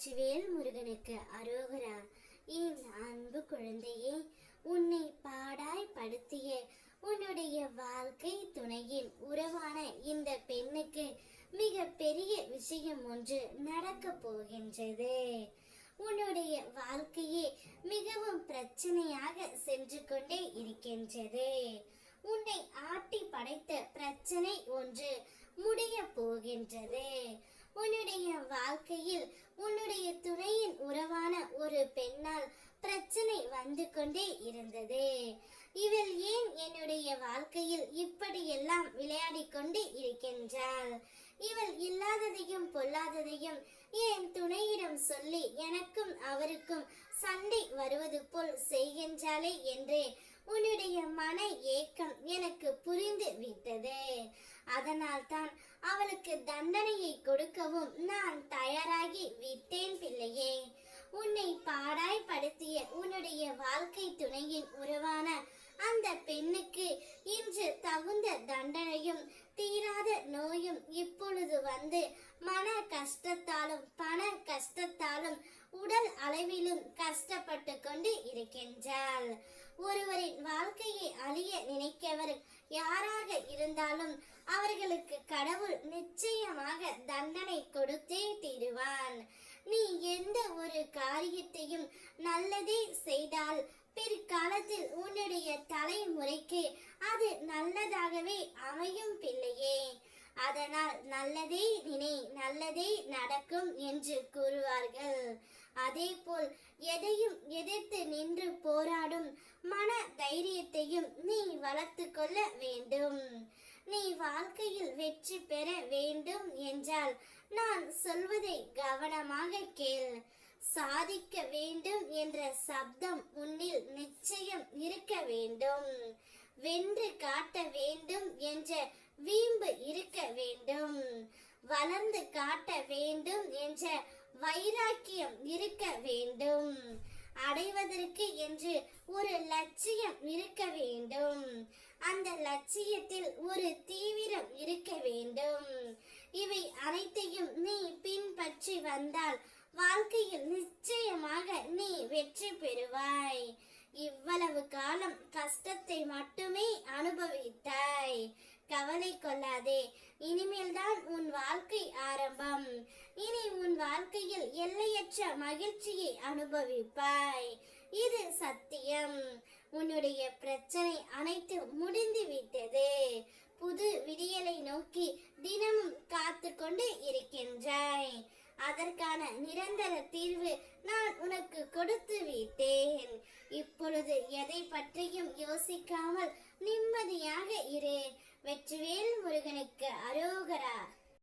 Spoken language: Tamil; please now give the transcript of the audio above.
வெற்றிவேல் முருகனுக்கு அரோகரா. என் அன்பு குழந்தையே, உன்னை பாடாய் படுத்திய உன்னுடைய வாழ்க்கை துணையின் உறவான இந்த பெண்ணுக்கு மிக பெரிய விஷயம் ஒன்று நடக்க போகின்றது. உன்னுடைய வாழ்க்கையே மிகவும் பிரச்சனையாக சென்று கொண்டே இருக்கின்றது. உன்னை ஆட்டி படைத்த பிரச்சனை ஒன்று முடிய போகின்றது. உன்னுடைய வாழ்க்கையில் உன்னுடைய துணையின் உறவான ஒரு பெண்ணால் பிரச்சனை வந்து கொண்டே இருந்தது. இவள் ஏன் என்னுடைய வாழ்க்கையில் இப்படியெல்லாம் விளையாடி கொண்டு இருக்கின்றாள்? இவள் இல்லாததையும் பொல்லாததையும் என் துணையிடம் சொல்லி எனக்கும் அவருக்கும் சண்டை வருவது போல் செய்கின்றாளே என்று உன்னுடைய மன ஏக்கம் எனக்கு புரிந்து விட்டது. அதனால் தான் அவளுக்கு தண்டனையை கொடுக்கவும் நான் தயாராகி விட்டேன் பிள்ளையே. உன்னை பாடாய் படுத்திய உன்னுடைய வாழ்க்கை துணையின் உறவான அந்த பெண்ணுக்கு இன்று தகுந்த தண்டனையும் தீராத நோயும் இப்பொழுது வந்து மன கஷ்டத்தாலும் பண கஷ்டத்தாலும் உடல் அளவிலும் கஷ்டப்பட்டு கொண்டு இருக்கின்றாள். ஒருவரின் வாழ்க்கையை அழிய நினைக்கவர் யாராக இருந்தாலும் அவர்களுக்கு கடவுள் நிச்சயமாக தண்டனை கொடுத்தே தீருவான். நீ எந்த ஒரு காரியத்தையும் நல்லதே செய்தால் பிற்காலத்தில் உன்னுடைய தலைமுறைக்கு அது நல்லதாகவே அமையும் பிள்ளையே. அதனால் நல்லதே நினை, நல்லதே நடக்கும் என்று கூறுவார்கள். அதே போல் எதையும் எதிர்த்து நின்று போராடும் மன தைரியத்தையும் நீ வளர்த்து கொள்ள வேண்டும். நீ வாழ்க்கையில் வெற்றி பெற வேண்டும் என்றால் நான் சொல்வதை கவனமாக கேள். சாதிக்க வேண்டும் என்ற சப்தம் உன்னில் நிச்சயம் இருக்க வேண்டும். வென்று காட்ட வேண்டும் என்ற வீம்பு இருக்க வேண்டும். வளர்ந்து காட்ட வேண்டும் என்ற வைராக்கியம் இருக்க வேண்டும். அடைவதற்கு என்று ஒரு லட்சியம் இருக்க வேண்டும். அந்த லட்சியத்தில் ஒரு தீவிரம் இருக்க வேண்டும். இவை அனைத்தையும் நீ பின்பற்றி வந்தால் வாழ்க்கையில் நிச்சயமாக நீ வெற்றி பெறுவாய். இவ்வளவு காலம் கஷ்டத்தை மட்டுமே அனுபவித்தாய். கவலை கொள்ளாதே, இனிமேல் தான் உன் வாழ்க்கை ஆரம்பம். இனி உன் வாழ்க்கையில் எல்லையற்ற மகிழ்ச்சியை அனுபவிப்பாய். இது சத்தியம். உன்னுடைய பிரச்சனை அனைத்து முடிந்து விட்டது. புது விடியலை நோக்கி தினமும் காத்து கொண்டு இருக்கின்றாய். அதற்கான நிரந்தர தீர்வு நான் உனக்கு கொடுத்து விட்டேன். இப்பொழுது எதை பற்றியும் யோசிக்காமல் நிம்மதியாக இரு. வெற்றிவேல் முருகனுக்கு அரோகரா.